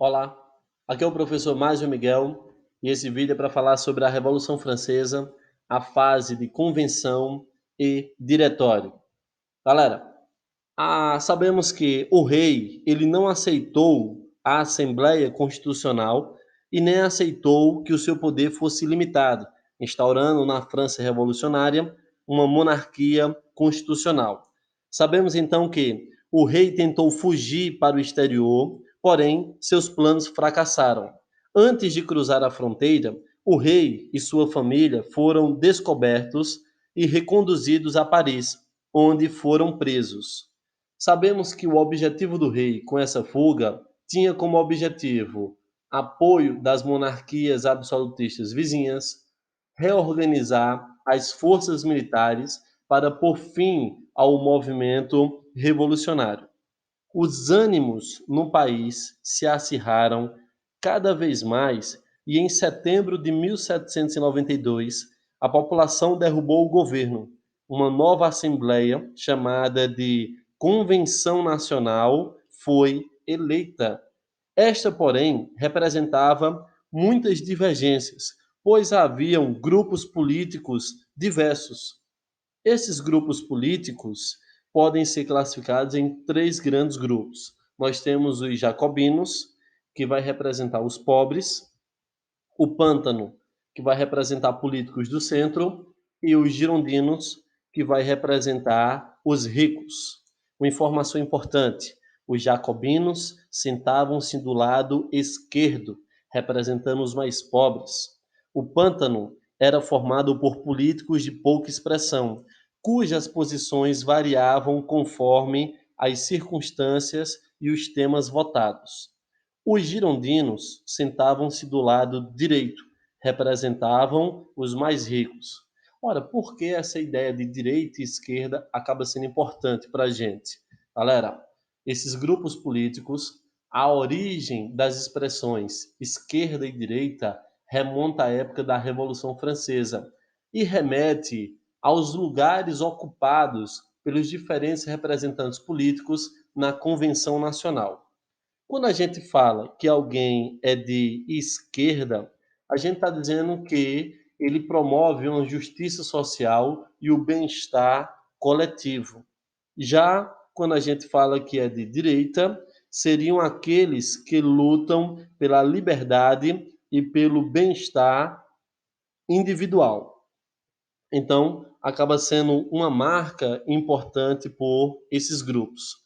Olá, aqui é o professor Márcio Miguel e esse vídeo é para falar sobre a Revolução Francesa, a fase de convenção e diretório. Galera, sabemos que o rei ele não aceitou a Assembleia Constitucional e nem aceitou que o seu poder fosse limitado, instaurando na França revolucionária uma monarquia constitucional. Sabemos então que o rei tentou fugir para o exterior, porém seus planos fracassaram. Antes de cruzar a fronteira, o rei e sua família foram descobertos e reconduzidos a Paris, onde foram presos. Sabemos que o objetivo do rei com essa fuga tinha como objetivo apoio das monarquias absolutistas vizinhas, reorganizar as forças militares para pôr fim ao movimento revolucionário. Os ânimos no país se acirraram cada vez mais e em setembro de 1792 a população derrubou o governo. Uma nova assembleia chamada de Convenção Nacional foi eleita. Esta, porém, representava muitas divergências, pois haviam grupos políticos diversos. Esses grupos políticos podem ser classificados em três grandes grupos. Nós temos os jacobinos, que vai representar os pobres, o pântano, que vai representar políticos do centro, e os girondinos, que vai representar os ricos. Uma informação importante: os jacobinos sentavam-se do lado esquerdo, representando os mais pobres. O pântano era formado por políticos de pouca expressão, cujas posições variavam conforme as circunstâncias e os temas votados. Os girondinos sentavam-se do lado direito, representavam os mais ricos. Ora, por que essa ideia de direita e esquerda acaba sendo importante para a gente? Galera, esses grupos políticos, a origem das expressões esquerda e direita remonta à época da Revolução Francesa e remete aos lugares ocupados pelos diferentes representantes políticos na Convenção Nacional. Quando a gente fala que alguém é de esquerda, a gente está dizendo que ele promove uma justiça social e o bem-estar coletivo. Já quando a gente fala que é de direita, seriam aqueles que lutam pela liberdade e pelo bem-estar individual. Então, acaba sendo uma marca importante por esses grupos.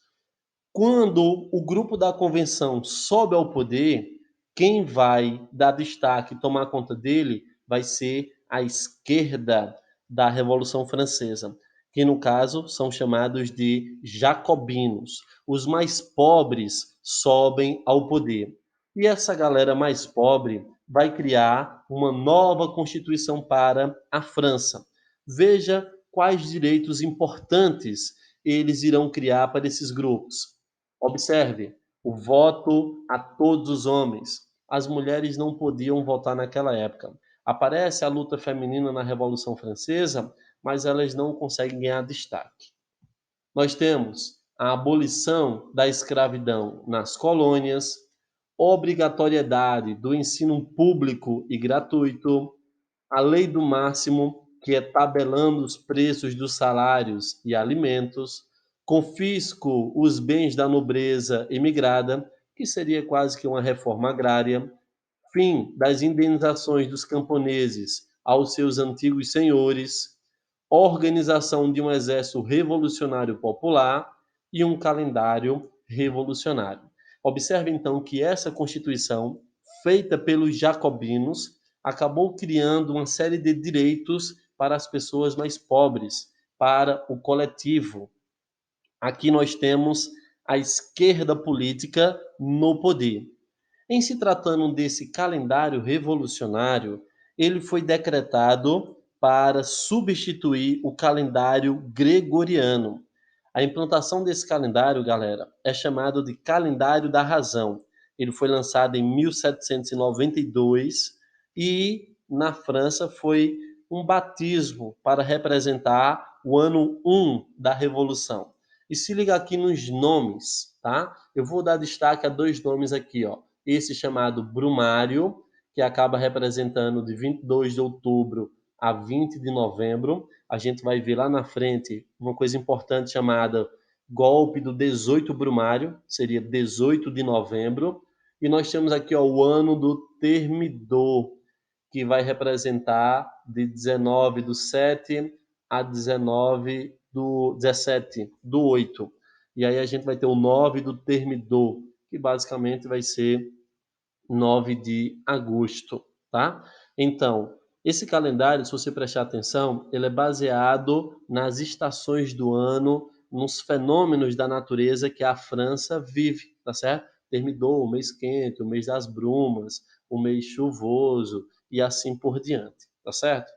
Quando o grupo da convenção sobe ao poder, quem vai dar destaque, tomar conta dele, vai ser a esquerda da Revolução Francesa, que no caso são chamados de jacobinos. Os mais pobres sobem ao poder. E essa galera mais pobre vai criar uma nova constituição para a França. Veja quais direitos importantes eles irão criar para esses grupos. Observe, o voto a todos os homens. As mulheres não podiam votar naquela época. Aparece a luta feminina na Revolução Francesa, mas elas não conseguem ganhar destaque. Nós temos a abolição da escravidão nas colônias, obrigatoriedade do ensino público e gratuito, a lei do máximo, que é tabelando os preços dos salários e alimentos, confisco os bens da nobreza emigrada, que seria quase que uma reforma agrária, fim das indenizações dos camponeses aos seus antigos senhores, organização de um exército revolucionário popular e um calendário revolucionário. Observe então que essa Constituição, feita pelos jacobinos, acabou criando uma série de direitos para as pessoas mais pobres, para o coletivo. Aqui nós temos a esquerda política no poder. Em se tratando desse calendário revolucionário, ele foi decretado para substituir o calendário gregoriano. A implantação desse calendário, galera, é chamado de calendário da razão. Ele foi lançado em 1792 e na França foi um batismo para representar o ano 1 da Revolução. E se liga aqui nos nomes, tá? Eu vou dar destaque a dois nomes aqui, ó. esse chamado brumário, que acaba representando de 22 de outubro a 20 de novembro. A gente vai ver lá na frente uma coisa importante chamada golpe do 18 brumário, seria 18 de novembro. E nós temos aqui ó, o ano do Termidor, que vai representar de 19 do 7 a 19 do 17 do 8. E aí a gente vai ter o 9 do Termidor, que basicamente vai ser 9 de agosto, tá? Então, esse calendário, se você prestar atenção, ele é baseado nas estações do ano, nos fenômenos da natureza que a França vive, tá certo? Terminou o mês quente, o mês das brumas, o mês chuvoso e assim por diante, tá certo?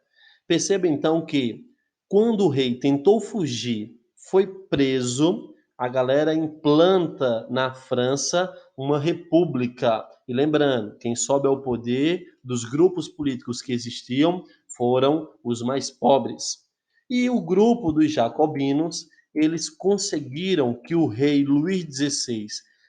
Perceba então que quando o rei tentou fugir, foi preso, a galera implanta na França uma república. E lembrando, quem sobe ao poder dos grupos políticos que existiam foram os mais pobres. E o grupo dos jacobinos, eles conseguiram que o rei Luís XVI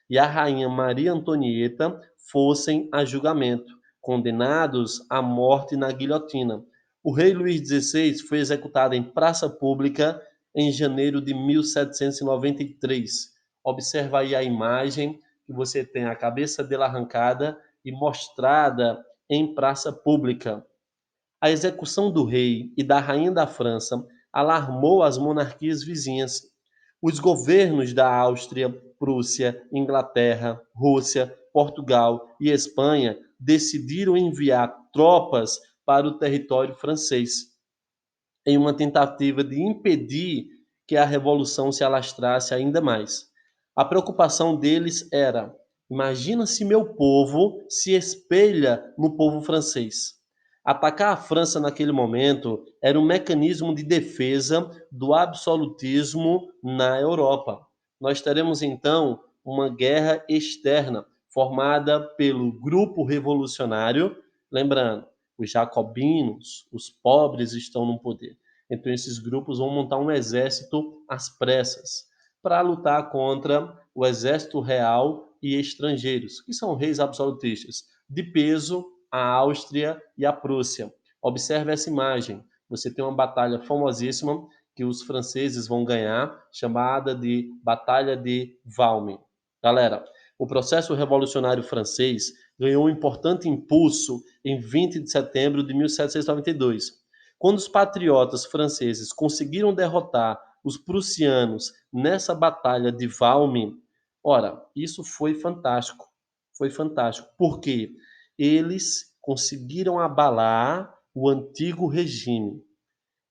e a rainha Maria Antonieta fossem a julgamento, condenados à morte na guilhotina. O rei Luís XVI foi executado em praça pública em janeiro de 1793. Observa aí a imagem que você tem a cabeça dele arrancada e mostrada em praça pública. A execução do rei e da rainha da França alarmou as monarquias vizinhas. Os governos da Áustria, Prússia, Inglaterra, Rússia, Portugal e Espanha decidiram enviar tropas para o território francês, em uma tentativa de impedir que a revolução se alastrasse ainda mais. A preocupação deles era: imagina se meu povo se espelha no povo francês. Atacar a França naquele momento era um mecanismo de defesa do absolutismo na Europa. Nós teremos então uma guerra externa formada pelo grupo revolucionário, lembrando, os jacobinos, os pobres estão no poder. Então esses grupos vão montar um exército às pressas para lutar contra o exército real e estrangeiros, que são reis absolutistas, de peso a Áustria e a Prússia. Observe essa imagem. Você tem uma batalha famosíssima que os franceses vão ganhar, chamada de Batalha de Valmy. Galera, o processo revolucionário francês ganhou um importante impulso em 20 de setembro de 1792, quando os patriotas franceses conseguiram derrotar os prussianos nessa batalha de Valmy. Ora, isso foi fantástico. Foi fantástico. Por quê? Eles conseguiram abalar o antigo regime.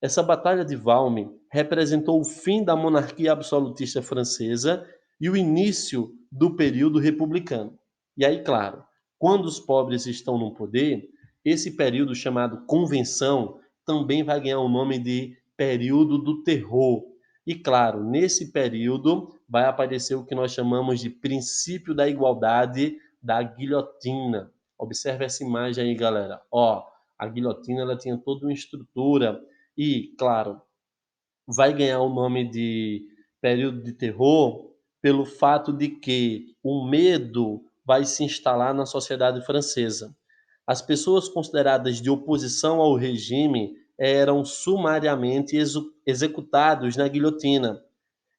Essa batalha de Valmy representou o fim da monarquia absolutista francesa e o início do período republicano. E aí, claro, quando os pobres estão no poder, esse período chamado convenção também vai ganhar o nome de período do terror. E claro, nesse período vai aparecer o que nós chamamos de princípio da igualdade da guilhotina. Observe essa imagem aí, galera. Ó, a guilhotina ela tinha toda uma estrutura e, claro, vai ganhar o nome de período de terror pelo fato de que o medo vai se instalar na sociedade francesa. As pessoas consideradas de oposição ao regime eram sumariamente executados na guilhotina.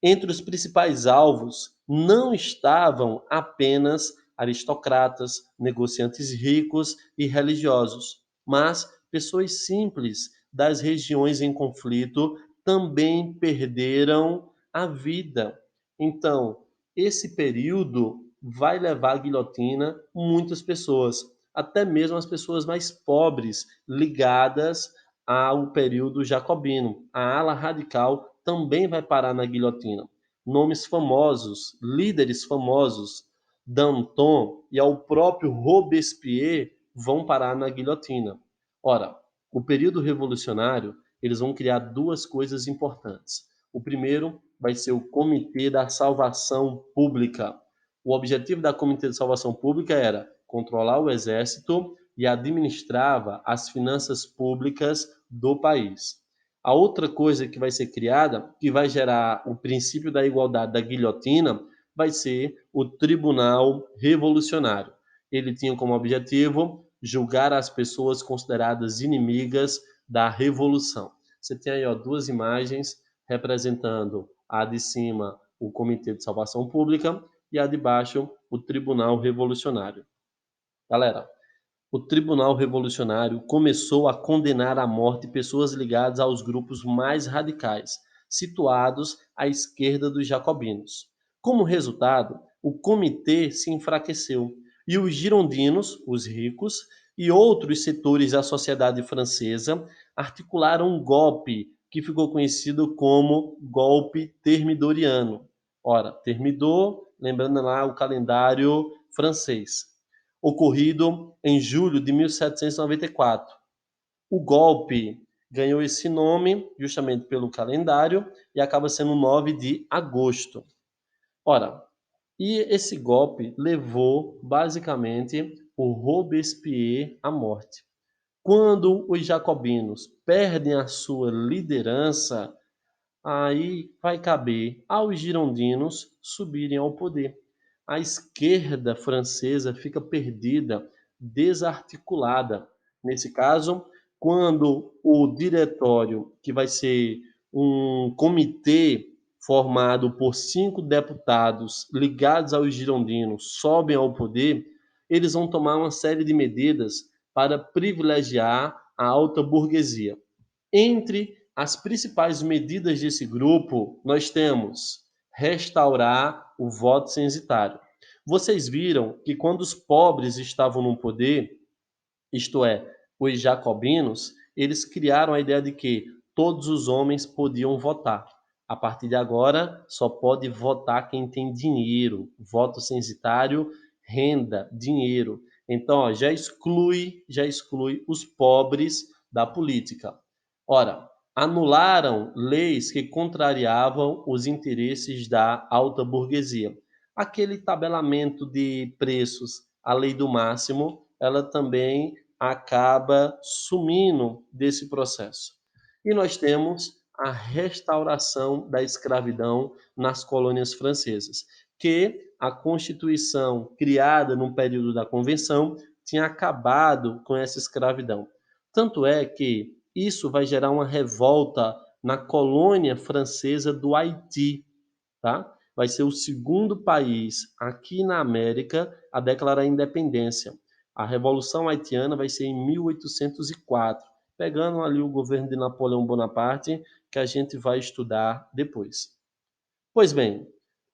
Entre os principais alvos não estavam apenas aristocratas, negociantes ricos e religiosos, mas pessoas simples das regiões em conflito também perderam a vida. Então, esse período vai levar à guilhotina muitas pessoas, até mesmo as pessoas mais pobres ligadas ao período jacobino. A ala radical também vai parar na guilhotina. Nomes famosos, líderes famosos, Danton e ao próprio Robespierre vão parar na guilhotina. Ora, o período revolucionário, eles vão criar duas coisas importantes. O primeiro vai ser o Comitê da Salvação Pública. O objetivo da Comitê de Salvação Pública era controlar o exército e administrava as finanças públicas do país. A outra coisa que vai ser criada, que vai gerar o princípio da igualdade da guilhotina, vai ser o Tribunal Revolucionário. Ele tinha como objetivo julgar as pessoas consideradas inimigas da revolução. Você tem aí ó, duas imagens representando a de cima o Comitê de Salvação Pública e a de baixo o Tribunal Revolucionário. Galera, o Tribunal Revolucionário começou a condenar à morte pessoas ligadas aos grupos mais radicais, situados à esquerda dos jacobinos. Como resultado, o comitê se enfraqueceu e os girondinos, os ricos, e outros setores da sociedade francesa articularam um golpe que ficou conhecido como golpe termidoriano. Ora, Thermidor, lembrando lá o calendário francês, ocorrido em julho de 1794. O golpe ganhou esse nome justamente pelo calendário e acaba sendo 9 de agosto. Ora, e esse golpe levou basicamente o Robespierre à morte. Quando os jacobinos perdem a sua liderança, aí vai caber aos girondinos subirem ao poder. A esquerda francesa fica perdida, desarticulada. Nesse caso, quando o diretório, que vai ser um comitê formado por 5 deputados ligados aos girondinos, sobem ao poder, eles vão tomar uma série de medidas para privilegiar a alta burguesia. Entre as principais medidas desse grupo, nós temos restaurar o voto censitário. Vocês viram que quando os pobres estavam no poder, isto é, os jacobinos, eles criaram a ideia de que todos os homens podiam votar. A partir de agora, só pode votar quem tem dinheiro. Voto censitário, renda, dinheiro. Então, ó, já exclui os pobres da política. Ora, anularam leis que contrariavam os interesses da alta burguesia. Aquele tabelamento de preços, a lei do máximo, ela também acaba sumindo desse processo. E nós temos a restauração da escravidão nas colônias francesas, que a Constituição criada no período da Convenção tinha acabado com essa escravidão. Tanto é que isso vai gerar uma revolta na colônia francesa do Haiti, tá? Vai ser o segundo país aqui na América a declarar independência. A Revolução Haitiana vai ser em 1804, pegando ali o governo de Napoleão Bonaparte, que a gente vai estudar depois. Pois bem,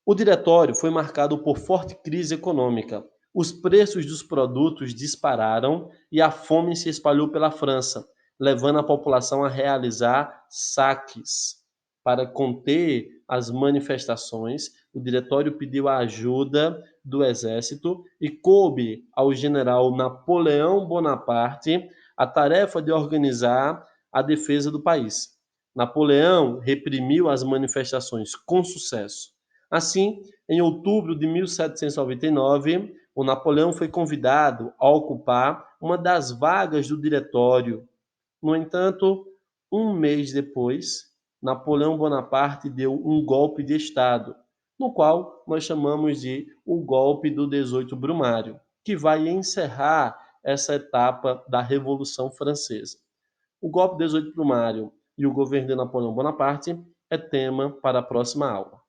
o diretório foi marcado por forte crise econômica. Os preços dos produtos dispararam e a fome se espalhou pela França, levando a população a realizar saques. Para conter as manifestações, o diretório pediu a ajuda do exército e coube ao general Napoleão Bonaparte a tarefa de organizar a defesa do país. Napoleão reprimiu as manifestações com sucesso. Assim, em outubro de 1799, o Napoleão foi convidado a ocupar uma das vagas do diretório. No entanto, um mês depois, Napoleão Bonaparte deu um golpe de Estado, no qual nós chamamos de o golpe do 18 Brumário, que vai encerrar essa etapa da Revolução Francesa. O golpe 18 Brumário e o governo de Napoleão Bonaparte é tema para a próxima aula.